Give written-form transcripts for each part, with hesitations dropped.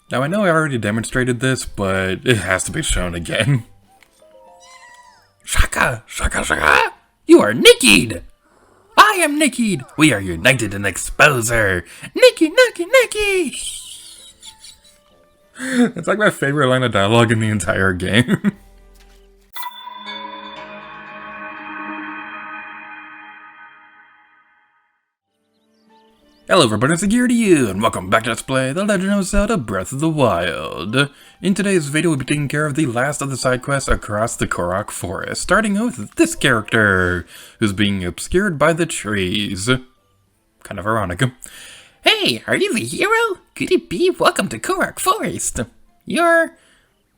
Now I know I already demonstrated this, but it has to be shown again. Shaka! Shaka Shaka! You are Nickied! I am Nickied! We are united in exposure! Nicky, Nicky, Nicky! It's like my favorite line of dialogue in the entire game. Hello everybody, it's Gear to you, and welcome back to Let's Play The Legend of Zelda Breath of the Wild. In today's video, we'll be taking care of the last of the side quests across the Korok Forest, starting with this character, who's being obscured by the trees. Kind of ironic. Hey, are you the hero? Could it be? Welcome to Korok Forest. You're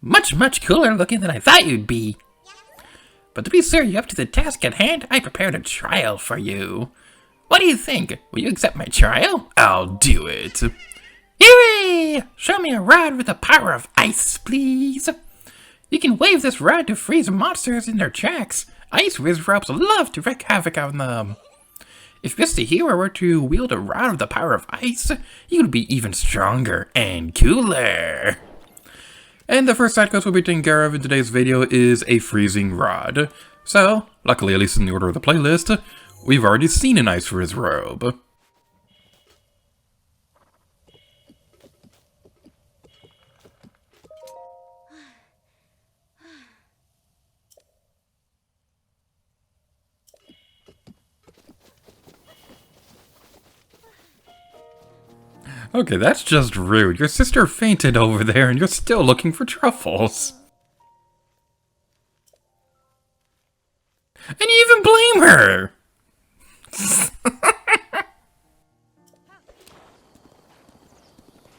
much cooler looking than I thought you'd be. But to be sure you're up to the task at hand, I prepared a trial for you. What do you think? Will you accept my trial? I'll do it. Hooray! Show me a rod with the power of ice, please. You can wave this rod to freeze monsters in their tracks. Ice Wizrobes love to wreak havoc on them. If Mr. Hero were to wield a rod with the power of ice, he would be even stronger and cooler. And the first side quest we'll be taking care of in today's video is a freezing rod. So, luckily at least in the order of the playlist, we've already seen an Ice Wizrobe. Okay, that's just rude. Your sister fainted over there and you're still looking for truffles. And you even blame her!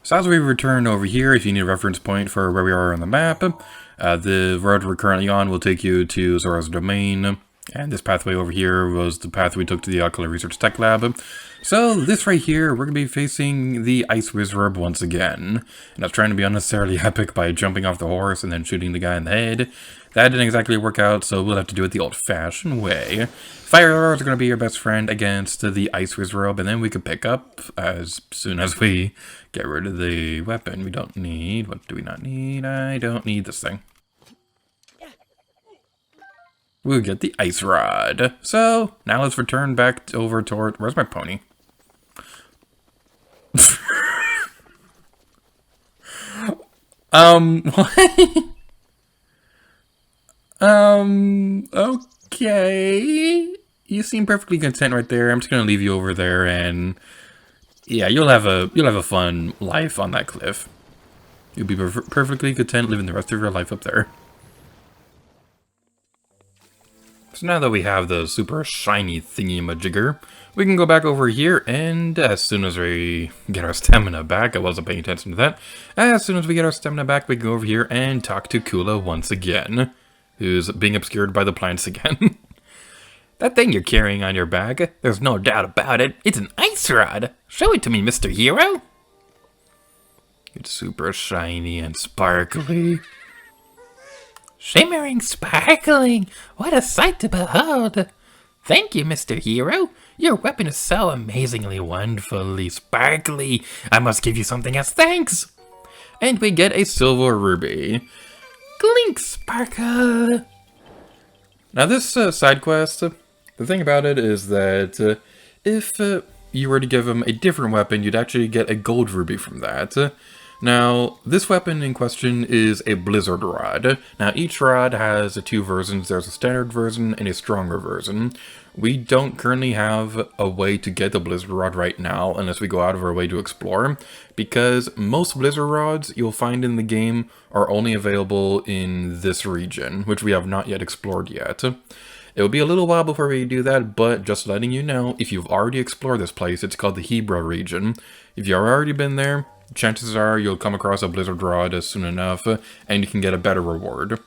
So as we return over here, if you need a reference point for where we are on the map, the road we're currently on will take you to Zora's Domain, and this pathway over here was the path we took to the Alkali Research Tech Lab. So this right here, we're going to be facing the Ice Wizrobe once again. And I was trying to be unnecessarily epic by jumping off the horse and then shooting the guy in the head. That didn't exactly work out, so we'll have to do it the old-fashioned way. Fire arrows are going to be your best friend against the Ice Wizrobe, and then we can pick up as soon as we get rid of the weapon. We don't need... What do we not need? I don't need this thing. We'll get the Ice Rod. So, now let's return back over toward... Where's my pony? What? Okay. You seem perfectly content right there. I'm just gonna leave you over there, and yeah, you'll have a fun life on that cliff. You'll be perfectly content living the rest of your life up there. So now that we have the super shiny thingy-majigger, we can go back over here, and as soon as we get our stamina back, I wasn't paying attention to that, as soon as we get our stamina back, we can go over here and talk to Kula once again, who's being obscured by the plants again. That thing you're carrying on your back, there's no doubt about it. It's an ice rod. Show it to me, Mr. Hero. It's super shiny and sparkly. Shimmering, sparkling. What a sight to behold. Thank you, Mr. Hero. Your weapon is so amazingly, wonderfully sparkly. I must give you something as thanks. And we get a silver ruby. Glink sparkle. Now this side quest, the thing about it is that if you were to give him a different weapon, you'd actually get a gold ruby from that. Now, this weapon in question is a Blizzard Rod. Now, each rod has two versions. There's a standard version and a stronger version. We don't currently have a way to get the Blizzard Rod right now unless we go out of our way to explore, because most Blizzard Rods you'll find in the game are only available in this region, which we have not yet explored yet. It will be a little while before we do that, but just letting you know, if you've already explored this place, it's called the Hebra region. If you've already been there, chances are you'll come across a Blizzard Rod soon enough, and you can get a better reward.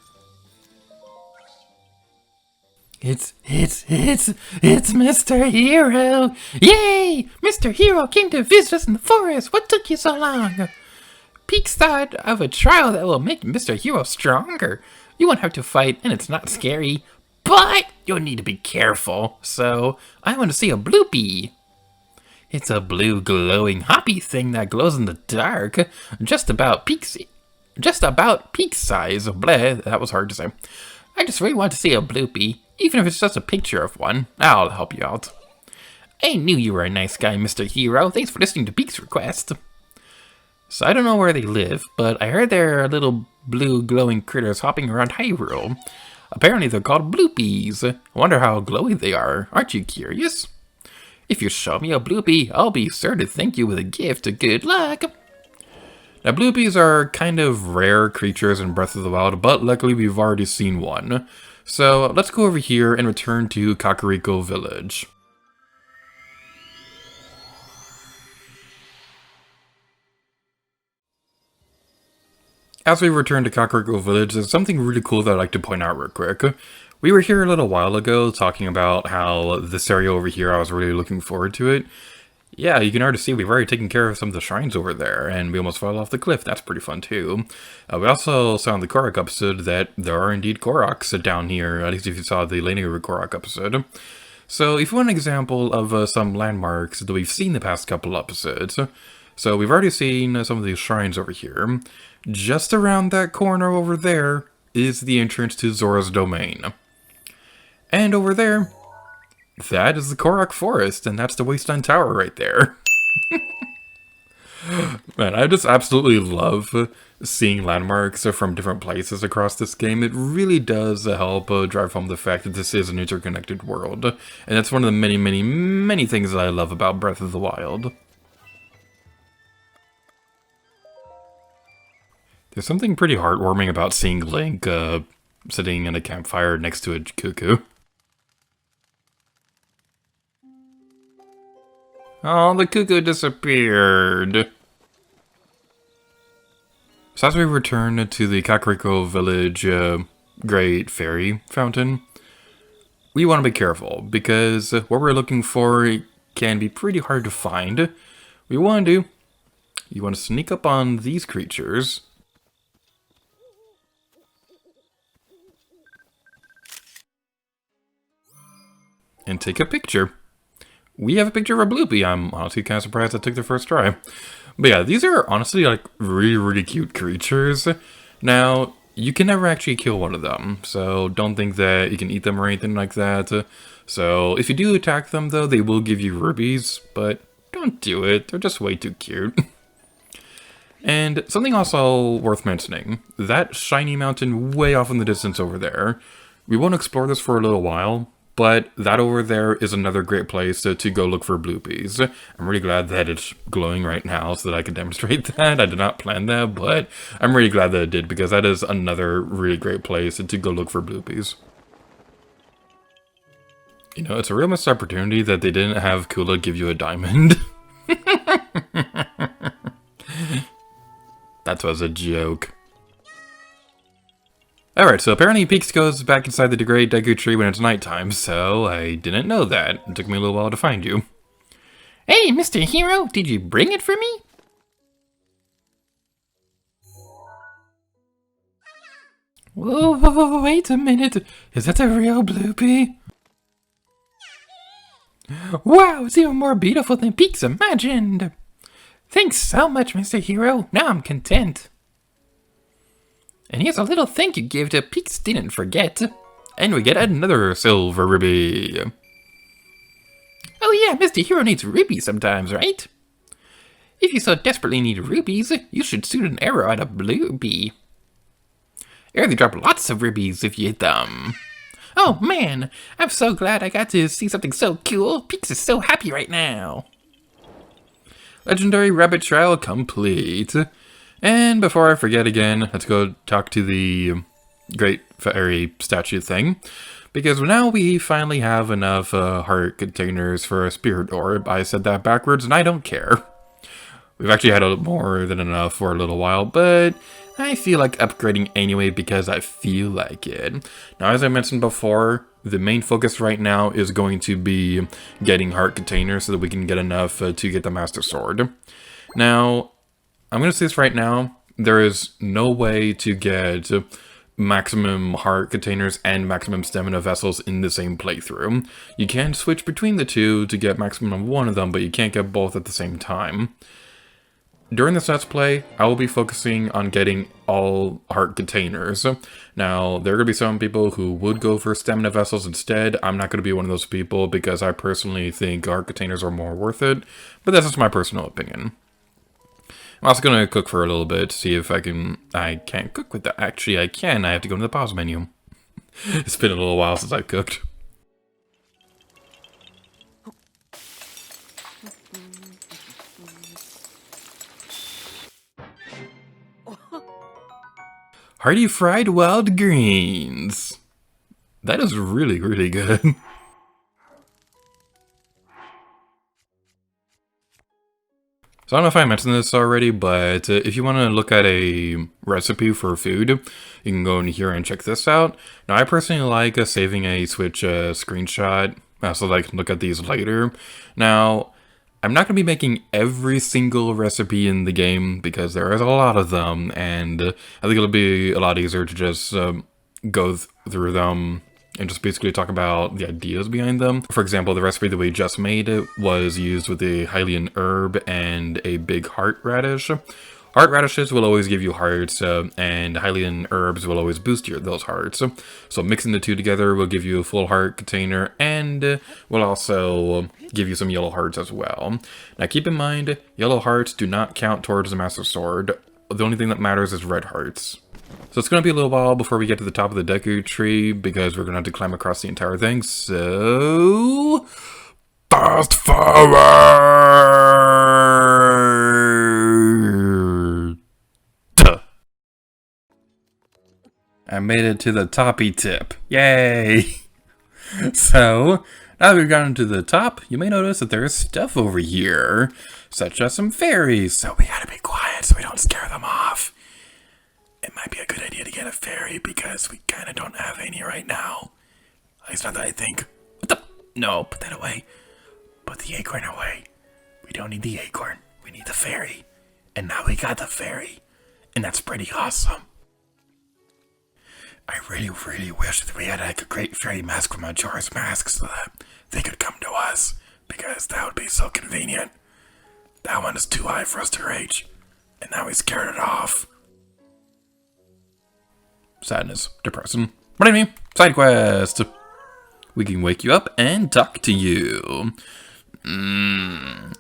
It's Mr. Hero! Yay! Mr. Hero came to visit us in the forest! What took you so long? Peek's thought of a trial that will make Mr. Hero stronger. You won't have to fight, and it's not scary, but you'll need to be careful, so I want to see a bloopy. It's a blue glowing hoppy thing that glows in the dark, just about peak size. Bleh, that was hard to say. I just really want to see a bloopy, even if it's just a picture of one. I'll help you out. I knew you were a nice guy, Mr. Hero. Thanks for listening to Peek's request. So I don't know where they live, but I heard there are little blue glowing critters hopping around Hyrule. Apparently they're called bloopies. I wonder how glowy they are. Aren't you curious? If you show me a bloopy, I'll be sure to thank you with a gift. Good luck! Now, bloopies are kind of rare creatures in Breath of the Wild, but luckily we've already seen one. So let's go over here and return to Kakariko Village. As we return to Kakariko Village, there's something really cool that I'd like to point out real quick. We were here a little while ago talking about how this area over here, I was really looking forward to it. Yeah, you can already see we've already taken care of some of the shrines over there, and we almost fell off the cliff. That's pretty fun too. We also saw in the Korok episode that there are indeed Koroks down here, at least if you saw the linear Korok episode. So if you want an example of some landmarks that we've seen the past couple episodes, so we've already seen some of these shrines over here. Just around that corner over there is the entrance to Zora's domain. And over there, that is the Korok Forest, and that's the Wasteland Tower right there. Man, I just absolutely love seeing landmarks from different places across this game. It really does help drive home the fact that this is an interconnected world. And that's one of the many, many, many things that I love about Breath of the Wild. There's something pretty heartwarming about seeing Link sitting in a campfire next to a cuckoo. Oh, the cuckoo disappeared. So as we return to the Kakariko Village Great Fairy Fountain, we want to be careful, because what we're looking for can be pretty hard to find. What you want to do, you want to sneak up on these creatures, and take a picture. We have a picture of a bloopy. I'm honestly kind of surprised I took the first try. But yeah, these are honestly like really, really cute creatures. Now, you can never actually kill one of them, so don't think that you can eat them or anything like that. So if you do attack them though, they will give you rubies, but don't do it. They're just way too cute. And something also worth mentioning, that shiny mountain way off in the distance over there, we won't explore this for a little while, but that over there is another great place to go look for bloopies. I'm really glad that it's glowing right now so that I can demonstrate that. I did not plan that, but I'm really glad that it did, because that is another really great place to go look for bloopies. You know, it's a real missed opportunity that they didn't have Kula give you a diamond. That was a joke. Alright, so apparently Peaks goes back inside the Great Deku Tree when it's nighttime, so I didn't know that. It took me a little while to find you. Hey, Mr. Hero, did you bring it for me? Whoa, wait a minute. Is that a real bloopy? Wow, it's even more beautiful than Peaks imagined. Thanks so much, Mr. Hero. Now I'm content. And here's a little thank you gift that Peaks didn't forget. And we get another silver ruby. Oh yeah, Mr. Hero needs rubies sometimes, right? If you so desperately need rubies, you should shoot an arrow at a blue bee. Or they drop lots of rubies if you hit them. Oh man, I'm so glad I got to see something so cool. Peaks is so happy right now. Legendary rabbit trial complete. And before I forget again, let's go talk to the Great Fairy statue thing. Because now we finally have enough heart containers for a spirit orb. I said that backwards and I don't care. We've actually had more than enough for a little while, but I feel like upgrading anyway because I feel like it. Now, as I mentioned before, the main focus right now is going to be getting heart containers so that we can get enough to get the Master Sword. Now, I'm going to say this right now, there is no way to get maximum heart containers and maximum stamina vessels in the same playthrough. You can switch between the two to get maximum of one of them, but you can't get both at the same time. During this Let's Play, I will be focusing on getting all heart containers. Now, there are going to be some people who would go for stamina vessels instead. I'm not going to be one of those people because I personally think heart containers are more worth it, but that's just my personal opinion. I'm also going to cook for a little bit to see if I can't cook with that. Actually, I can. I have to go to the pause menu. It's been a little while since I cooked. Hearty fried wild greens. That is really, really good. So I don't know if I mentioned this already, but if you want to look at a recipe for food, you can go in here and check this out. Now, I personally like saving a Switch screenshot so that I can look at these later. Now, I'm not going to be making every single recipe in the game because there is a lot of them, and I think it'll be a lot easier to just go through them and just basically talk about the ideas behind them. For example, the recipe that we just made was used with a Hylian herb and a big heart radish. Heart radishes will always give you hearts, and Hylian herbs will always boost those hearts. So mixing the two together will give you a full heart container, and will also give you some yellow hearts as well. Now keep in mind, yellow hearts do not count towards the Master Sword. The only thing that matters is red hearts. So it's going to be a little while before we get to the top of the Deku tree, because we're going to have to climb across the entire thing, so... fast forward! I made it to the toppy tip. Yay! So, now that we've gotten to the top, you may notice that there is stuff over here, such as some fairies, so we gotta be quiet so we don't scare them off. It might be a good idea to get a fairy because we kind of don't have any right now. At least not that I think. What the? No, put that away. Put the acorn away. We don't need the acorn. We need the fairy. And now we got the fairy. And that's pretty awesome. I really, really wish that we had like a great fairy mask from Majora's Mask so that they could come to us. Because that would be so convenient. That one is too high for us to reach. And now we scared it off. Sadness, depression. But anyway, side quest. We can wake you up and talk to you. Oh,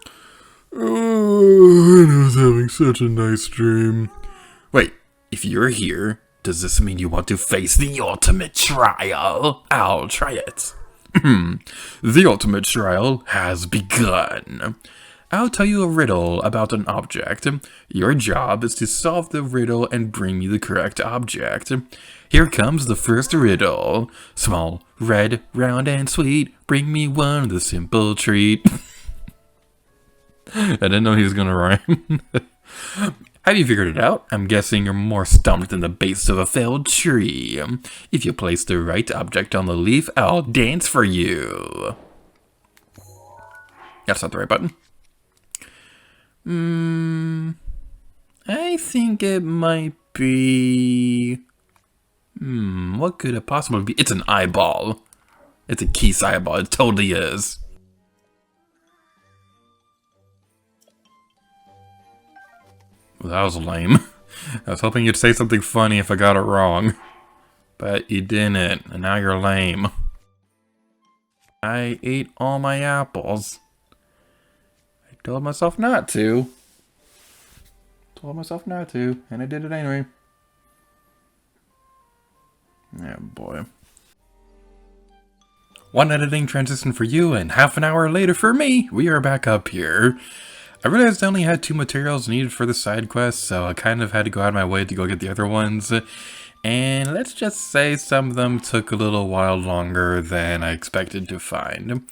I was having such a nice dream. Wait, if you're here, does this mean you want to face the ultimate trial? I'll try it. The ultimate trial has begun. I'll tell you a riddle about an object. Your job is to solve the riddle and bring me the correct object. Here comes the first riddle. Small, red, round, and sweet. Bring me one, the simple treat. I didn't know he was gonna rhyme. Have you figured it out? I'm guessing you're more stumped than the base of a felled tree. If you place the right object on the leaf, I'll dance for you. That's not the right button. I think it might be... what could it possibly be? It's an eyeball. It's a Keese eyeball. It totally is. Well, that was lame. I was hoping you'd say something funny if I got it wrong. But you didn't, and now you're lame. I ate all my apples. I told myself not to. And I did it anyway. Yeah, boy. One editing transition for you, and half an hour later for me, we are back up here. I realized I only had 2 materials needed for the side quest, so I kind of had to go out of my way to go get the other ones. And let's just say some of them took a little while longer than I expected to find.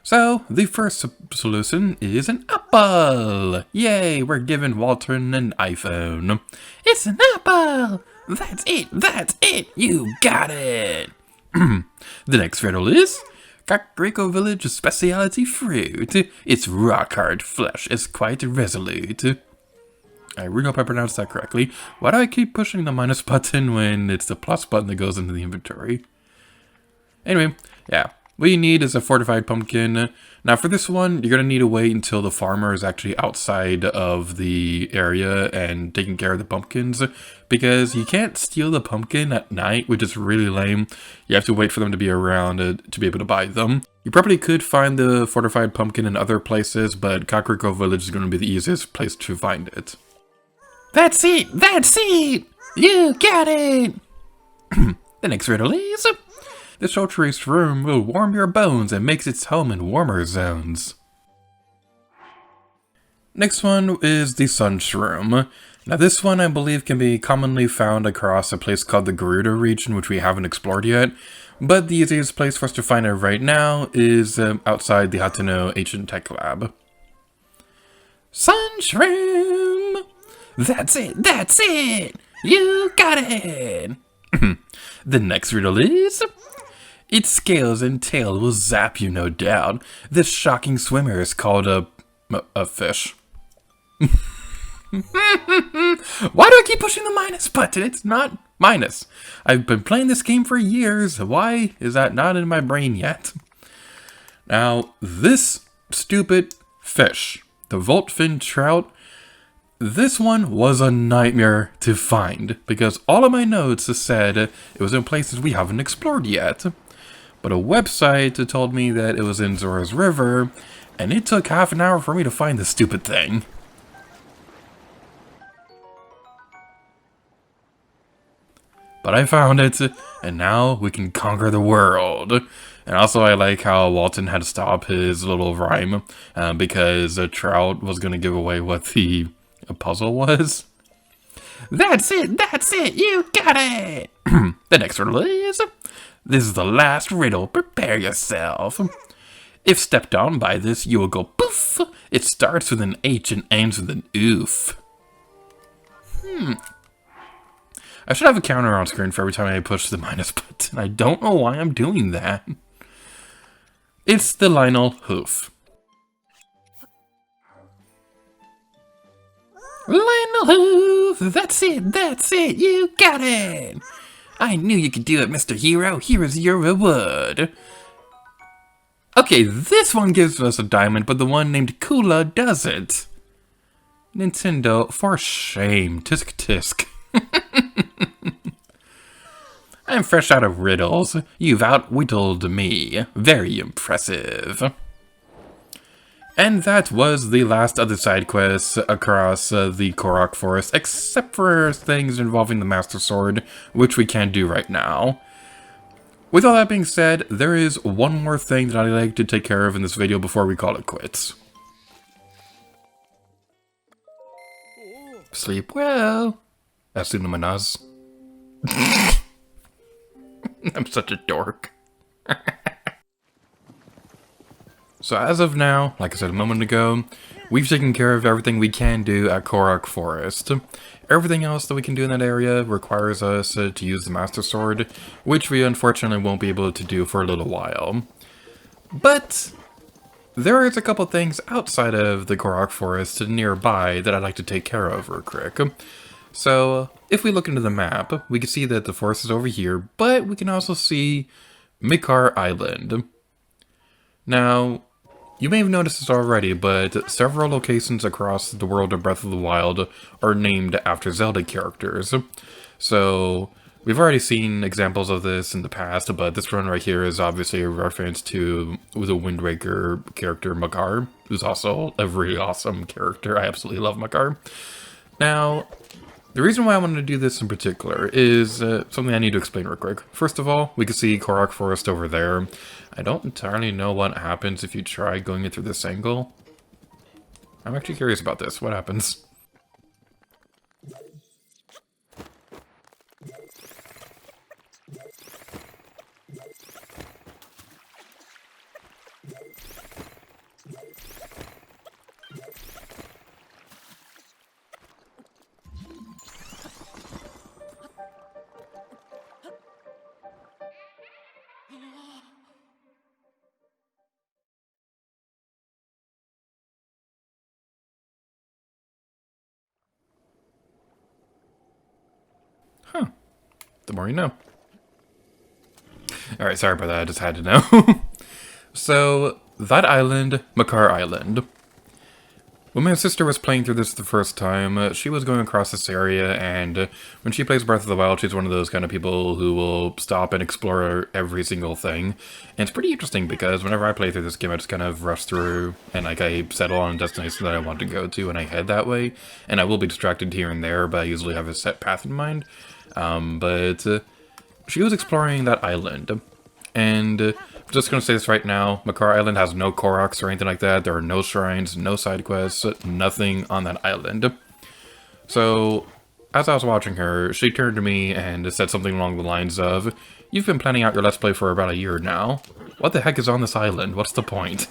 So, the first solution is an apple! Yay, we're giving Walter an iPhone. It's an apple! That's it! You got it! The next riddle is... Kakariko Village specialty fruit. Its rock-hard flesh is quite resolute. I really hope I pronounced that correctly. Why do I keep pushing the minus button when it's the plus button that goes into the inventory? Anyway, yeah. What you need is a fortified pumpkin. Now for this one, you're going to need to wait until the farmer is actually outside of the area and taking care of the pumpkins, because you can't steal the pumpkin at night, which is really lame. You have to wait for them to be around to be able to buy them. You probably could find the fortified pumpkin in other places, but Kakariko Village is going to be the easiest place to find it. That's it! That's it! You got it! The next riddle is... This sultry room will warm your bones and makes its home in warmer zones. Next one is the Sun Shroom. Now this one I believe can be commonly found across a place called the Gerudo region, which we haven't explored yet, but the easiest place for us to find it right now is outside the Hateno Ancient Tech Lab. Sun Shroom! That's it! That's it! You got it! The next riddle is... Its scales and tail will zap you, no doubt. This shocking swimmer is called a fish. Why do I keep pushing the minus button? It's not minus. I've been playing this game for years. Why is that not in my brain yet? Now, this stupid fish, the Voltfin trout, this one was a nightmare to find, because all of my notes said it was in places we haven't explored yet. But a website told me that it was in Zora's River, and it took half an hour for me to find this stupid thing. But I found it, and now we can conquer the world. And also I like how Walton had to stop his little rhyme, because a trout was going to give away what the puzzle was. That's it, you got it! The next riddle is... This is the last riddle, prepare yourself. If stepped on by this, you will go poof. It starts with an H and ends with an oof. I should have a counter on screen for every time I push the minus button. I don't know why I'm doing that. It's the Lionel Hoof. Lionel Hoof! That's it, you got it! I knew you could do it, Mr. Hero. Here is your reward. Okay, this one gives us a diamond, but the one named Kula doesn't. Nintendo, for shame. Tisk tisk. I'm fresh out of riddles. You've outwittled me. Very impressive. And that was the last of the side quests across the Korok Forest, except for things involving the Master Sword, which we can't do right now. With all that being said, there is one more thing that I'd like to take care of in this video before we call it quits. Sleep well. Asunumanaz. I'm such a dork. So as of now, like I said a moment ago, we've taken care of everything we can do at Korok Forest. Everything else that we can do in that area requires us to use the Master Sword, which we unfortunately won't be able to do for a little while. But there is a couple things outside of the Korok Forest nearby that I'd like to take care of real quick. So if we look into the map, we can see that the forest is over here, but we can also see Macar Island. Now, you may have noticed this already, but several locations across the world of Breath of the Wild are named after Zelda characters. So, we've already seen examples of this in the past, but this one right here is obviously a reference to the Wind Waker character Macar, who's also a really awesome character. I absolutely love Macar. Now, the reason why I wanted to do this in particular is something I need to explain real quick. First of all, we can see Korok Forest over there. I don't entirely know what happens if you try going it through this angle. I'm actually curious about this. What happens? The more you know. Alright, sorry about that, I just had to know. So, that island, Macar Island. When my sister was playing through this the first time, she was going across this area, and when she plays Breath of the Wild, she's one of those kind of people who will stop and explore every single thing. And it's pretty interesting, because whenever I play through this game, I just kind of rush through, and like I settle on a destination that I want to go to, and I head that way. And I will be distracted here and there, but I usually have a set path in mind. She was exploring that island, and I'm just going to say this right now, Macar Island has no Koroks or anything like that. There are no shrines, no side quests, nothing on that island. So, as I was watching her, she turned to me and said something along the lines of, "You've been planning out your Let's Play for about a year now. What the heck is on this island? What's the point?"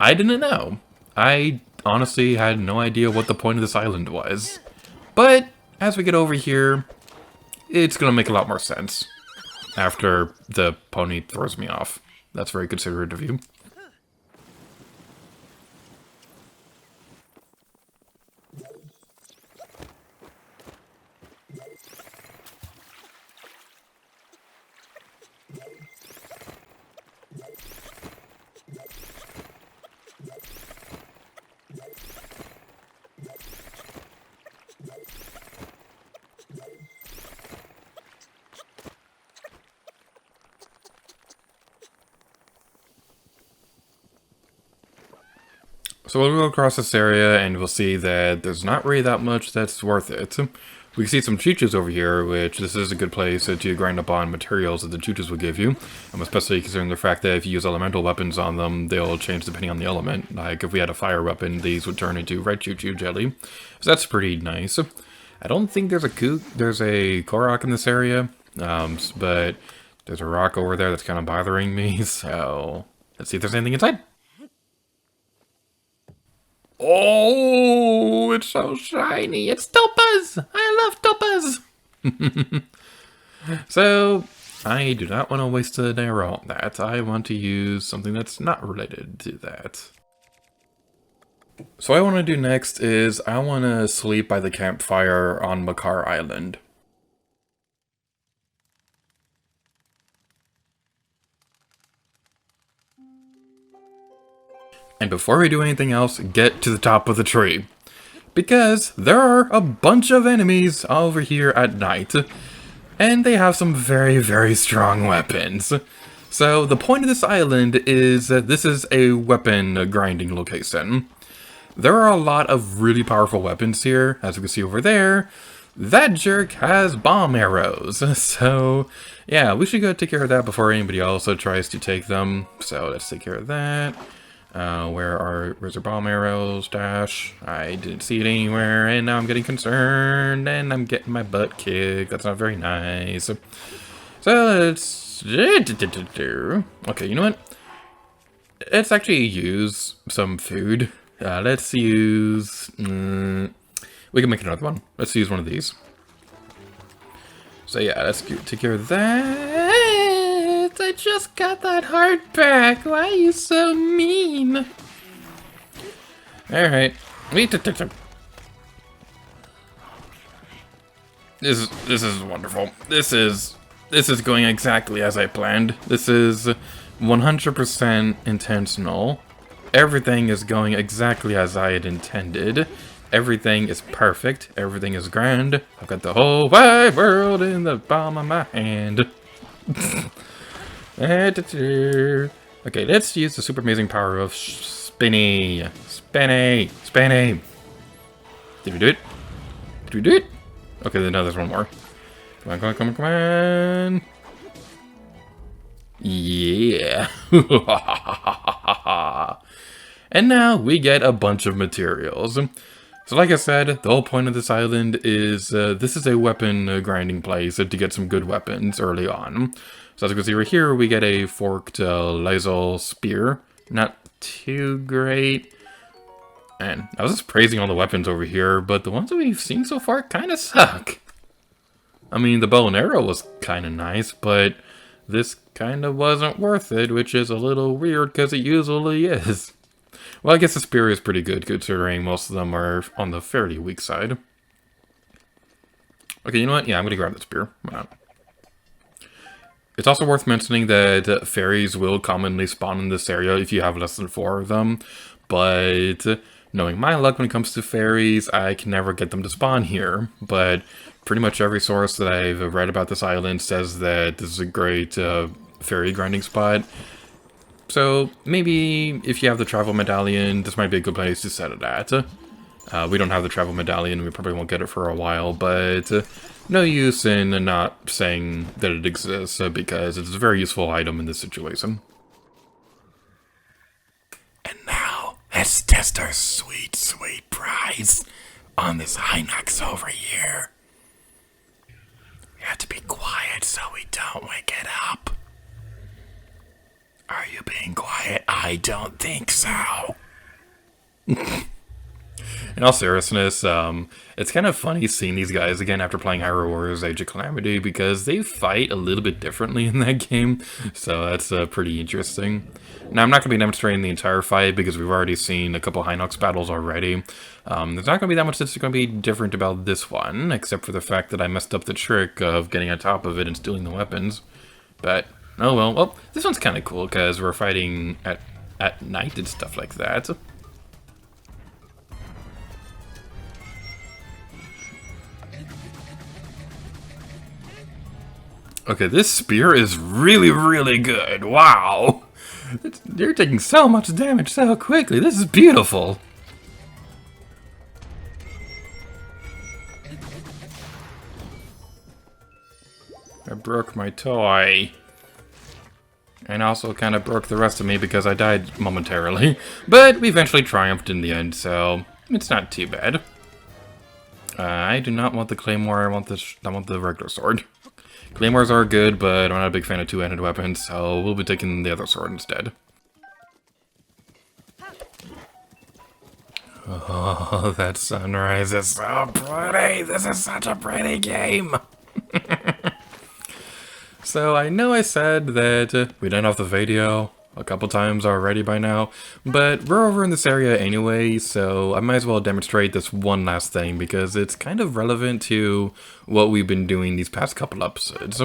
I didn't know. I honestly had no idea what the point of this island was. But, as we get over here, it's going to make a lot more sense. After the pony throws me off. That's very considerate of you. So we'll go across this area and we'll see that there's not really that much that's worth it. We can see some chooches over here, which this is a good place to grind up on materials that the chooches will give you. Especially considering the fact that if you use elemental weapons on them, they'll change depending on the element. Like if we had a fire weapon, these would turn into red choo-choo jelly. So that's pretty nice. I don't think there's a Korok in this area, but there's a rock over there that's kind of bothering me. So let's see if there's anything inside. Oh, it's so shiny. It's topaz. I love topaz. So, I do not want to waste an arrow on that. I want to use something that's not related to that. So what I want to do next is I want to sleep by the campfire on Macar Island. And before we do anything else, get to the top of the tree. Because there are a bunch of enemies over here at night. And they have some very, very strong weapons. So the point of this island is that this is a weapon grinding location. There are a lot of really powerful weapons here. As you can see over there, that jerk has bomb arrows. So yeah, we should go take care of that before anybody else tries to take them. So let's take care of that. Where's our bomb arrows stash? I didn't see it anywhere, and now I'm getting concerned, and I'm getting my butt kicked. That's not very nice. So let's... Okay, you know what? Let's actually use some food. Let's use... we can make another one. Let's use one of these. So yeah, let's take care of that. I just got that heart back. Why are you so mean? Alright. This is wonderful. This is going exactly as I planned. This is 100% intentional. Everything is going exactly as I had intended. Everything is perfect. Everything is grand. I've got the whole wide world in the palm of my hand. Okay, let's use the super amazing power of Spinny. Spinny. Spinny. Did we do it? Did we do it? Okay, then now there's one more. Come on, come on, come on, come on. Yeah. And now we get a bunch of materials. So like I said, the whole point of this island is this is a weapon grinding place to get some good weapons early on. So as you can see right here, we get a forked Lysol spear. Not too great. And I was just praising all the weapons over here, but the ones that we've seen so far kind of suck. I mean, the bow and arrow was kind of nice, but this kind of wasn't worth it, which is a little weird because it usually is. Well, I guess the spear is pretty good considering most of them are on the fairly weak side. Okay, you know what? Yeah, I'm gonna grab this beer. Why not? It's also worth mentioning that fairies will commonly spawn in this area if you have less than 4 of them, but knowing my luck when it comes to fairies, I can never get them to spawn here. But pretty much every source that I've read about this island says that this is a great fairy grinding spot. So maybe if you have the travel medallion, this might be a good place to set it at. We don't have the travel medallion, we probably won't get it for a while, but no use in not saying that it exists, because it's a very useful item in this situation. And now, let's test our sweet, sweet prize on this Hinox over here. We have to be quiet so we don't wake it up. Are you being quiet? I don't think so. In all seriousness, it's kind of funny seeing these guys again after playing Hyrule Warriors Age of Calamity, because they fight a little bit differently in that game, so that's pretty interesting. Now, I'm not going to be demonstrating the entire fight, because we've already seen a couple Hinox battles already. There's not going to be that much that's going to be different about this one, except for the fact that I messed up the trick of getting on top of it and stealing the weapons. But, oh well. Well, this one's kind of cool, because we're fighting at night and stuff like that. Okay, this spear is really, really good. Wow. You're taking so much damage so quickly. This is beautiful. I broke my toy. And also kind of broke the rest of me because I died momentarily. But we eventually triumphed in the end, so it's not too bad. I do not want the claymore. I want the regular sword. Claymores are good, but I'm not a big fan of two-handed weapons, so we'll be taking the other sword instead. Oh, that sunrise is so pretty! This is such a pretty game! So, I know I said that we didn't have the video a couple times already by now, but we're over in this area anyway, so I might as well demonstrate this one last thing because it's kind of relevant to what we've been doing these past couple episodes.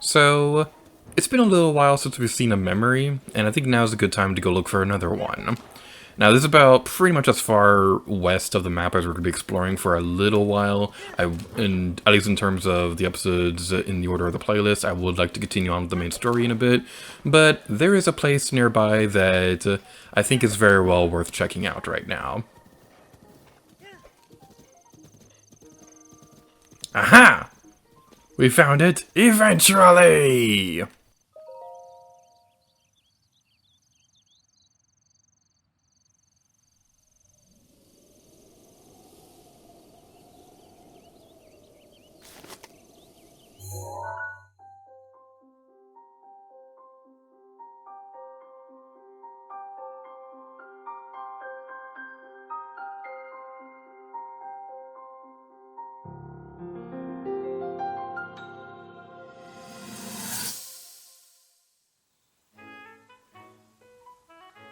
So, it's been a little while since we've seen a memory, and I think now's a good time to go look for another one. Now, this is about pretty much as far west of the map as we're going to be exploring for a little while. And at least in terms of the episodes in the order of the playlist, I would like to continue on with the main story in a bit. But there is a place nearby that I think is very well worth checking out right now. Aha! We found it eventually!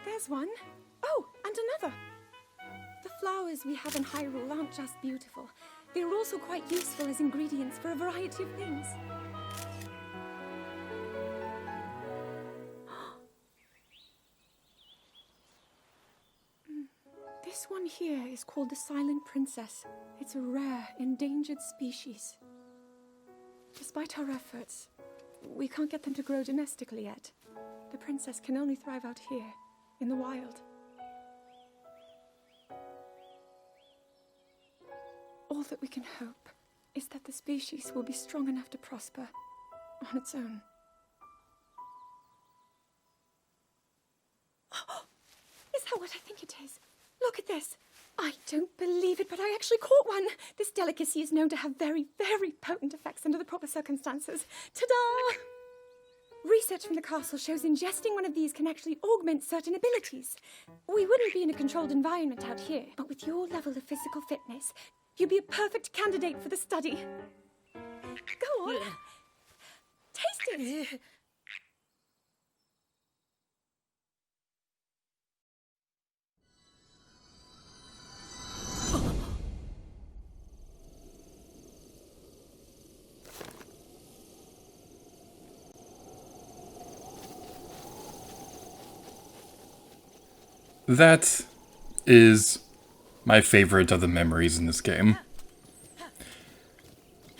There's one. Oh, and another. The flowers we have in Hyrule aren't just beautiful. They're also quite useful as ingredients for a variety of things. This one here is called the Silent Princess. It's a rare, endangered species. Despite our efforts, we can't get them to grow domestically yet. The princess can only thrive out here, in the wild. All that we can hope is that the species will be strong enough to prosper on its own. Is that what I think it is? Look at this. I don't believe it, but I actually caught one. This delicacy is known to have very, very potent effects under the proper circumstances. Ta-da! Research from the castle shows ingesting one of these can actually augment certain abilities. We wouldn't be in a controlled environment out here, but with your level of physical fitness, you'd be a perfect candidate for the study. Go on. Taste it. that is my favorite of the memories in this game.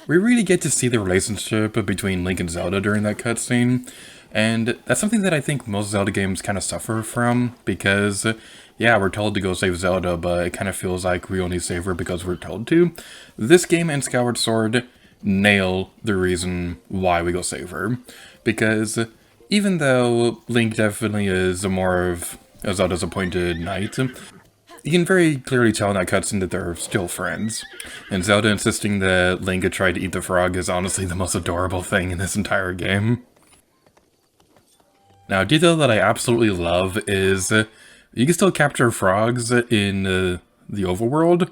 We really get to see the relationship between Link and Zelda during that cutscene, and that's something that I think most Zelda games kind of suffer from, because, yeah, we're told to go save Zelda, but it kind of feels like we only save her because we're told to. This game and Skyward Sword nail the reason why we go save her, because even though Link definitely is more of Zelda's appointed knight, you can very clearly tell in that cutscene that they're still friends. And Zelda insisting that Link had tried to eat the frog is honestly the most adorable thing in this entire game. Now, a detail that I absolutely love is you can still capture frogs in the overworld,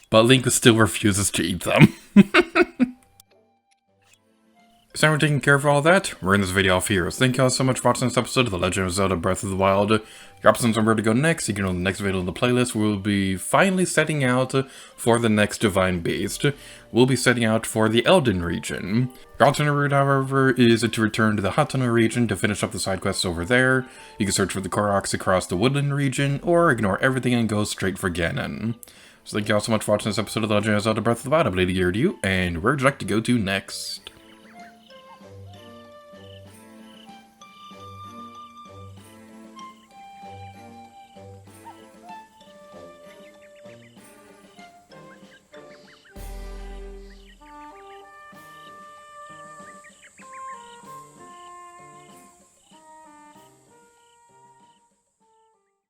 but Link still refuses to eat them. So we're taking care of all that. We're in this video off here. So thank you all so much for watching this episode of The Legend of Zelda Breath of the Wild. Your options on where to go next. You can know the next video in the playlist. We'll be finally setting out for the next Divine Beast. We'll be setting out for the Elden region. Your alternate route, however, is to return to the Hot Tunnel region to finish up the side quests over there. You can search for the Koroks across the Woodland region, or ignore everything and go straight for Ganon. So thank you all so much for watching this episode of The Legend of Zelda Breath of the Wild. I believe to you, and where would you like to go to next?